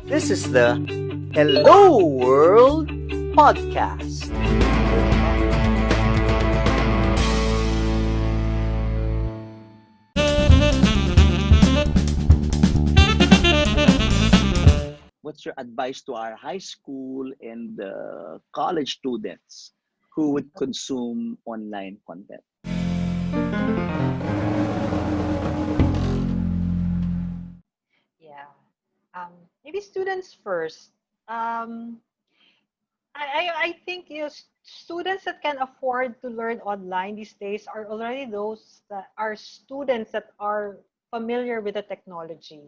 This is the Hello World podcast. What's your advice to our high school and college students who would consume online content? Yeah. Maybe students first. Um, I think students that can afford to learn online these days are already those that are students that are familiar with the technology.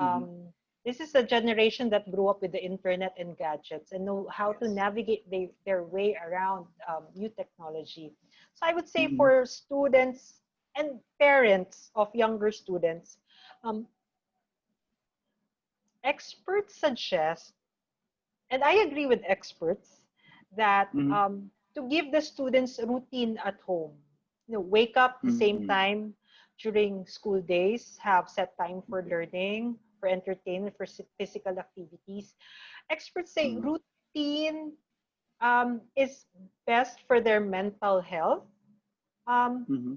Mm-hmm. Um, this is a generation that grew up with the internet and gadgets and know how to Yes. navigate their way around new technology. So I would say Mm-hmm. for students and parents of younger students, um, experts suggest, and I agree with experts, that Mm-hmm. to give the students a routine at home. Wake up the same Mm-hmm. time during school days, have set time for learning, for entertainment, for physical activities. Experts say Mm-hmm. routine is best for their mental health. Um, Mm-hmm.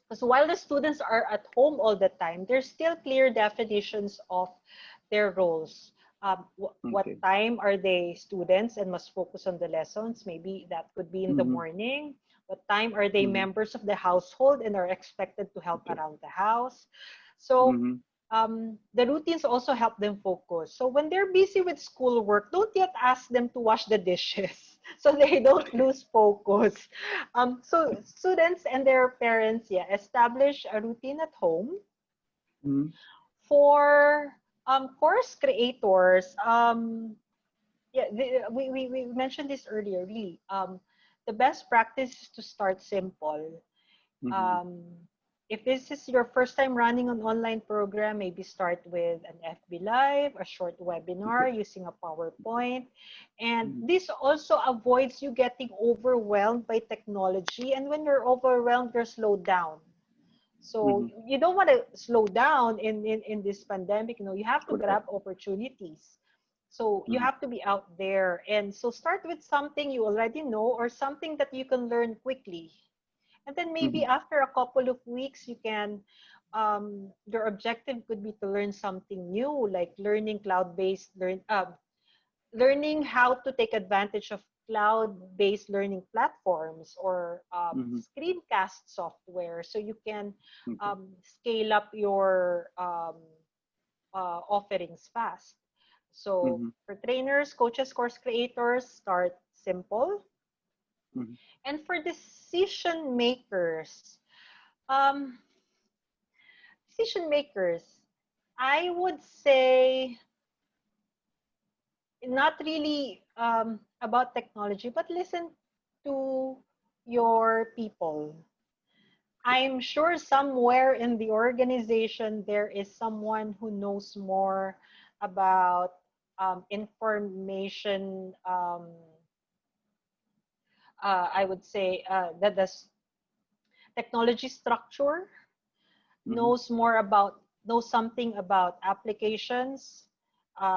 because while the students are at home all the time, there's still clear definitions of their roles. What Okay. time are they students and must focus on the lessons? Maybe that could be in the Mm-hmm. morning. What time are they Mm-hmm. members of the household and are expected to help Okay. around the house? So Mm-hmm. the routines also help them focus. So when they're busy with schoolwork, don't yet ask them to wash the dishes so they don't Okay. lose focus. So students and their parents, yeah, establish a routine at home. Mm-hmm. For course creators, yeah, we mentioned this earlier, really. The best practice is to start simple. Mm-hmm. um, if this is your first time running an online program, maybe start with an FB Live, a short webinar Okay. using a PowerPoint. And Mm-hmm. this also avoids you getting overwhelmed by technology. And when you're overwhelmed, you're slowed down. So Mm-hmm. you don't want to slow down in this pandemic. You have to Correct. grab opportunities. So you Mm-hmm. have to be out there. And so start with something you already know or something that you can learn quickly. And then maybe Mm-hmm. after a couple of weeks, you can, your objective could be to learn something new, like learning cloud-based learning how to take advantage of cloud-based learning platforms or Mm-hmm. screencast software, so you can Okay. scale up your offerings fast. So Mm-hmm. for trainers, coaches, course creators, start simple. Mm-hmm. And for decision makers, um, decision makers, I would say not really about technology, but listen to your people. Okay. I'm sure somewhere in the organization there is someone who knows more about information. I would say that the technology structure Mm-hmm. knows something about applications,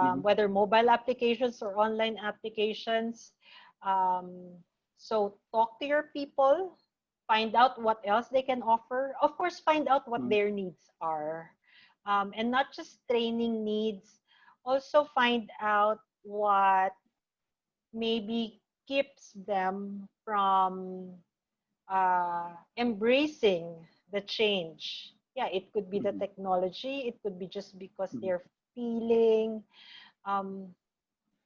Mm-hmm. whether mobile applications or online applications. Um, so talk to your people, find out what else they can offer. Of course, find out what Mm-hmm. their needs are, and not just training needs. Also find out what maybe keeps them from embracing the change. Yeah, it could be the Mm-hmm. technology. It could be just because Mm-hmm. they're feeling um,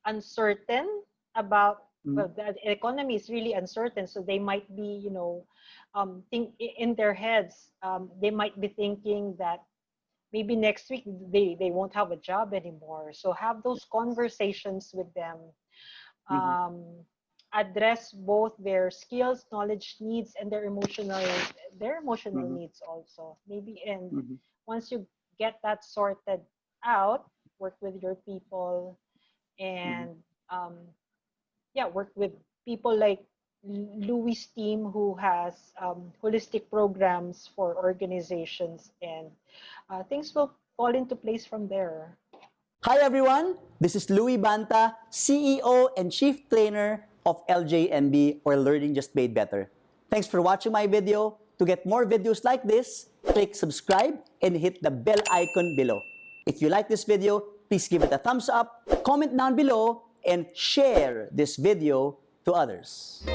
uncertain about, Mm-hmm. well, the economy is really uncertain. So they might be, think in their heads, they might be thinking that maybe next week they won't have a job anymore. So have those conversations with them, Mm-hmm. um, address both their skills, knowledge needs, and their emotional Mm-hmm. needs also. Maybe, and Mm-hmm. once you get that sorted out, work with your people, Mm-hmm. and um, yeah, work with people like Louis' team, who has holistic programs for organizations, and things will fall into place from there. Hi everyone, this is Louis Banta, CEO and Chief Trainer of LJMB, or Learning Just Made Better. Thanks for watching my video. To get more videos like this, click subscribe and hit the bell icon below. If you like this video, please give it a thumbs up, comment down below, and share this video to others.